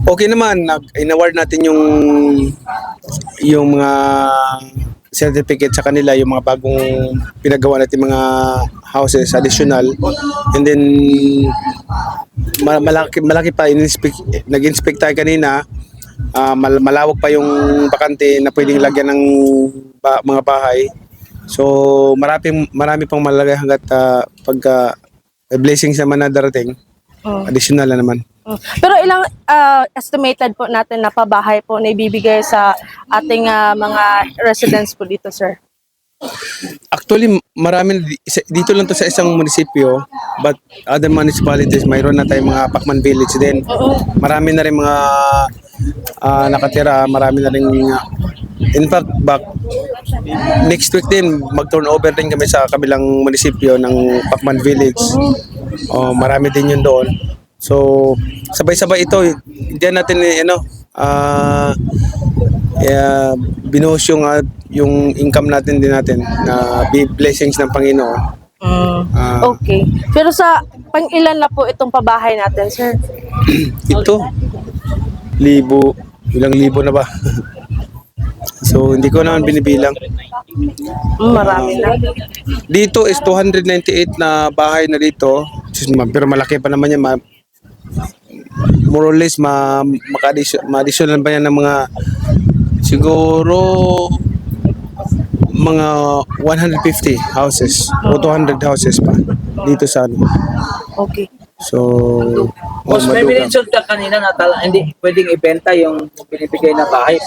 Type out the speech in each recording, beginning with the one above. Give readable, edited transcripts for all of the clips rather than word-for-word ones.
Okay naman, in-award natin yung mga certificate sa kanila, yung mga bagong pinagawa natin mga houses additional. And then malaki pa nag-inspect tayo kanina. Malawak pa yung bakante na pwedeng lagyan ng mga bahay. So marami pang malalagay hangga't pagka blessings naman na darating, additional na naman. Pero ilang estimated po natin na pabahay po na ibibigay sa ating mga residents po dito, sir? Actually, marami dito lang to sa isang munisipyo, but other municipalities, mayroon na tayong mga Pacman Village din. Marami na rin mga nakatira, marami na rin. In fact, next week din, mag-turnover din kami sa kabilang munisipyo ng Pacman Village. Marami din yun doon. So, sabay-sabay ito. Diyan natin binuhos yung income natin din natin na blessings ng Panginoon. Okay. Pero sa pang-ilan na po itong pabahay natin, sir? Ito, ilang libo na ba? So, hindi ko naman binibilang. Marami na. Dito is 298 na bahay na dito. Pero malaki pa naman yan. More or less, ma-additional ba yan ng mga siguro mga 150 houses o 200 houses pa dito sa ano. Okay. So, Boss, may minention ka kanina na hindi pwedeng ibenta yung binibigay na bahay.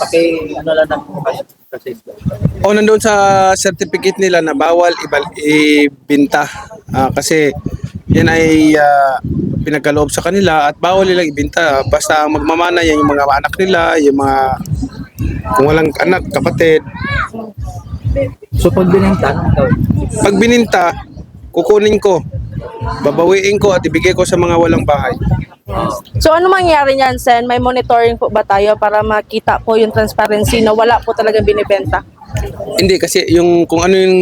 Lang ng kasi. Nandoon sa certificate nila na bawal ibenta. Kasi yan ay pinagkaloob sa kanila at bawal nilang ibenta. Basta ang magmamana yan yung mga anak nila, yung mga kung walang anak, kapatid. So pag bininta, Pag bininta, kukunin ko, babawiin ko at ibigay ko sa mga walang bahay. So ano mangyari niyan, Sen? May monitoring po ba tayo para makita po yung transparency na wala po talagang binibenta? Hindi, kasi kung ano yung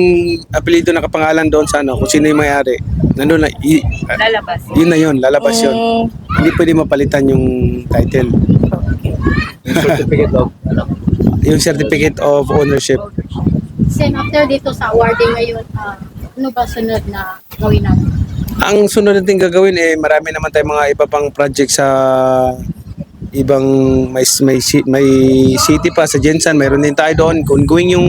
apelido na kapangalan doon sa kung sino yung may-ari, nandun na, Lalabas. yun na yun, lalabas yun. Hindi pwede mapalitan yung title. certificate of Yung certificate of ownership. Sen, after dito sa awarding ngayon, ano ba sunod na gawin natin? Ang sunod natin gagawin marami naman tayong mga iba pang project sa ibang may city pa sa Jensan, mayroon din tayo doon. Ongoing yung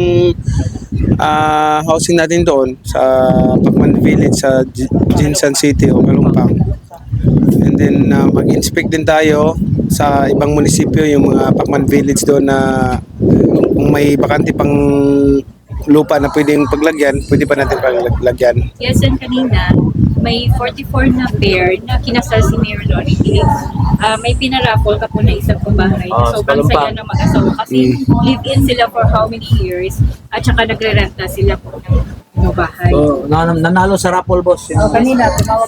housing natin doon sa Pacman Village sa Jensan City o Kalumpang. And then mag-inspect din tayo sa ibang munisipyo, yung mga Pacman Village doon na kung may bakante pang lupa na pwedeng paglagyan, pwede pa natin paglagyan. Yes, and kanina, may 44 na pair na kinasal si Mayor Lori Hill. May pinaraffle ka po na isang pabahay. So, saya na mag-asawa kasi live-in sila for how many years at saka nagre-renta sila po ng bahay. So, nanalo sa raffle, boss. Kanina, tumawag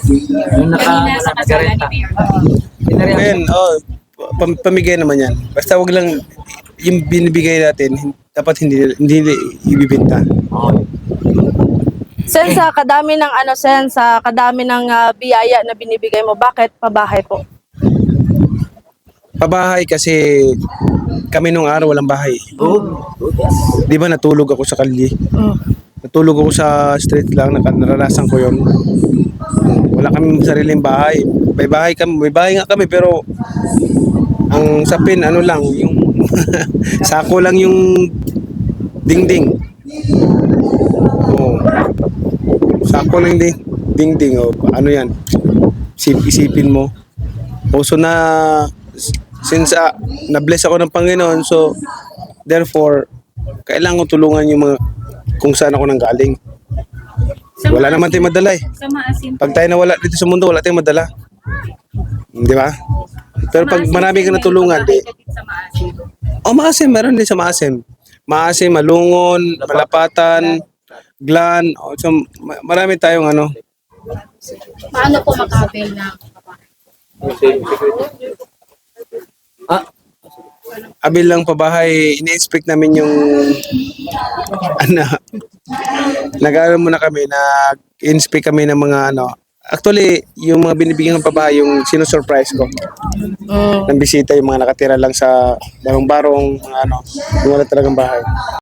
Yung Kanina sa kasalan ni Mayor. Ngayon, pamigay naman yan. Basta wag lang yung binibigay natin, dapat hindi ibibenta. Sen, sa kadami ng sa kadami ng biyaya na binibigay mo, bakit pabahay po? Pabahay kasi kami nung araw walang bahay. Di ba natulog ako sa kalye? Natulog ako sa street lang, naranasan ko yon. Wala kami sariling bahay. May bahay nga kami pero ang sapin lang, yung sako lang yung dingding. Sako lang dingding. Ano yan? Isipin mo. So since na-bless ako ng Panginoon, so therefore, kailangan ko tulungan yung mga kung saan ako nanggaling. Wala naman tayong madala Sa maasim. Pag tayo nawala dito sa mundo, wala tayong madala. Di ba? Pero pag marami ka natulungan, Sa maasim. Maasim, meron din sa Maasim. Maasim, Malungon, Malapatan, Glan. So, marami tayong Paano po makabil na abil lang pabahay, ini-inspect namin yung nag-aaral muna kami, nag-inspect kami ng mga Actually, yung mga binibigyan ng pabahay, yung sinusurprise ko. Mm. Nang bisita yung mga nakatira lang sa barong-barong, mga ano, yung wala talagang bahay.